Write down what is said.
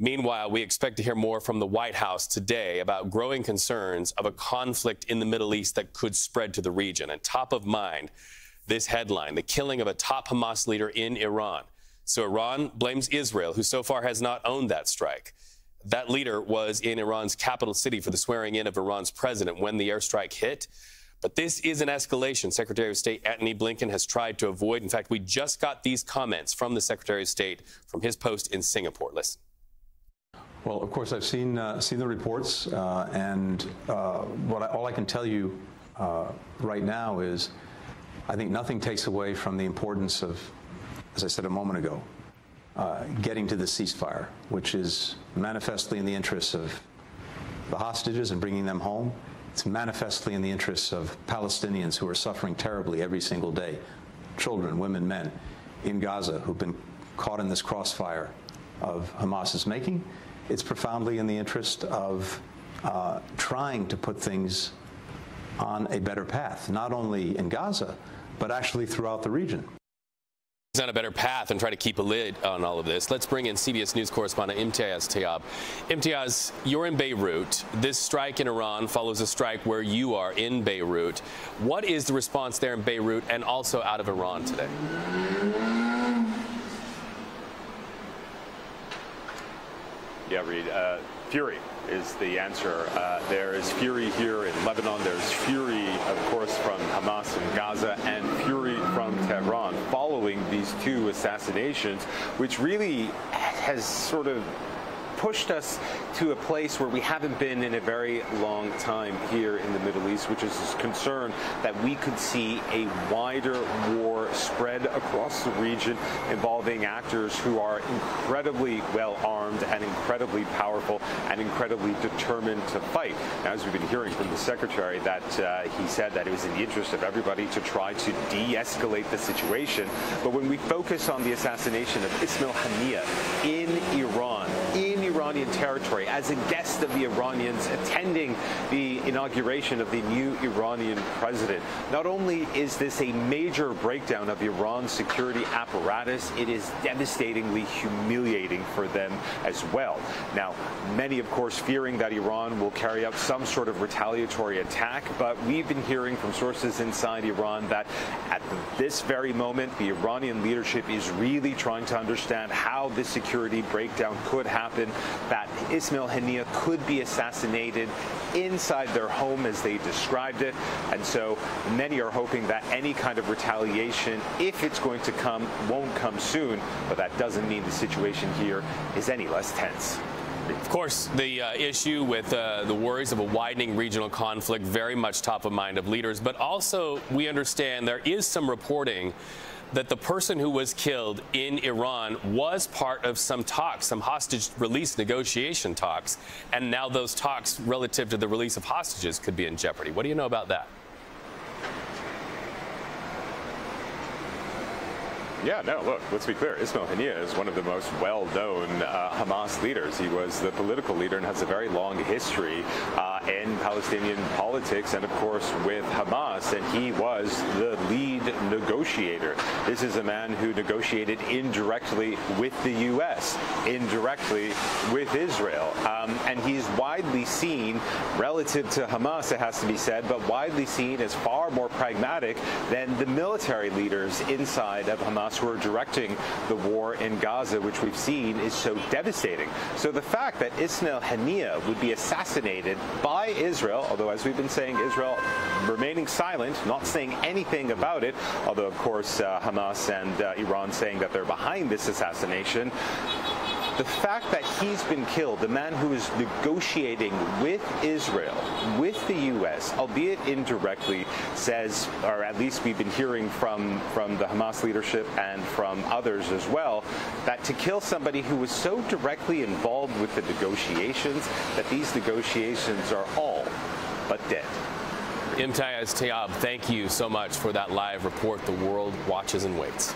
Meanwhile, we expect to hear more from the White House today about growing concerns of a conflict in the Middle East that could spread to the region. And top of mind, this headline, the killing of a top Hamas leader in Iran. So Iran blames Israel, who so far has not owned that strike. That leader was in Iran's capital city for the swearing in of Iran's president when the airstrike hit. But this is an escalation Secretary of State Antony Blinken has tried to avoid. In fact, we just got these comments from the Secretary of State from his post in Singapore. Listen. Well, of course, I've seen the reports, and all I can tell you right now is I think nothing takes away from the importance of, as I said a moment ago, getting to the ceasefire, which is manifestly in the interests of the hostages and bringing them home. It's manifestly in the interests of Palestinians who are suffering terribly every single day, children, women, men in Gaza who've been caught in this crossfire of Hamas's making. It's profoundly in the interest of trying to put things on a better path, not only in Gaza, but actually throughout the region. On a better path and try to keep a lid on all of this. Let's bring in CBS News correspondent Imtiaz Tyab. Imtiaz, you're in Beirut. This strike in Iran follows a strike where you are in Beirut. What is the response there in Beirut and also out of Iran today? Yeah, Reed, fury is the answer. There is fury here in Lebanon. There's fury, of course, from Hamas in Gaza, and fury from Tehran following these two assassinations, which really has sort of pushed us to a place where we haven't been in a very long time here in the Middle East, which is this concern that we could see a wider war spread across the region involving actors who are incredibly well armed and incredibly powerful and incredibly determined to fight. Now, as we've been hearing from the Secretary, that he said that it was in the interest of everybody to try to de-escalate the situation. But when we focus on the assassination of Ismail Haniyeh in Iran, in Iranian territory, as a guest of the Iranians attending the inauguration of the new Iranian president. Not only is this a major breakdown of Iran's security apparatus, it is devastatingly humiliating for them as well. Now, many, of course, fearing that Iran will carry out some sort of retaliatory attack, but we've been hearing from sources inside Iran that at this very moment, the Iranian leadership is really trying to understand how this security breakdown could happen, that Ismail Haniyeh could be assassinated inside their home as they described it. And so many are hoping that any kind of retaliation, if it's going to come, won't come soon. But that doesn't mean the situation here is any less tense. Of course, the issue with the worries of a widening regional conflict very much top of mind of leaders. But also, we understand there is some reporting that the person who was killed in Iran was part of some talks, some hostage release negotiation talks, and now those talks relative to the release of hostages could be in jeopardy. What do you know about that? Yeah, no, look, let's be clear. Ismail Haniyeh is one of the most well-known Hamas leaders. He was the political leader and has a very long history in Palestinian politics and, of course, with Hamas, and he was the lead negotiator. This is a man who negotiated indirectly with the U.S., indirectly with Israel, and he's widely seen, relative to Hamas, it has to be said, but widely seen as far more pragmatic than the military leaders inside of Hamas who are directing the war in Gaza, which we've seen is so devastating. So the fact that Ismail Haniyeh would be assassinated by Israel, although as we've been saying, Israel remaining silent, not saying anything about it, although of course Hamas and Iran saying that they're behind this assassination. The fact that he's been killed, the man who is negotiating with Israel, with the U.S., albeit indirectly, says, or at least we've been hearing from the Hamas leadership and from others as well, that to kill somebody who was so directly involved with the negotiations, that these negotiations are all but dead. Imtiaz Tyab, thank you so much for that live report. The world watches and waits.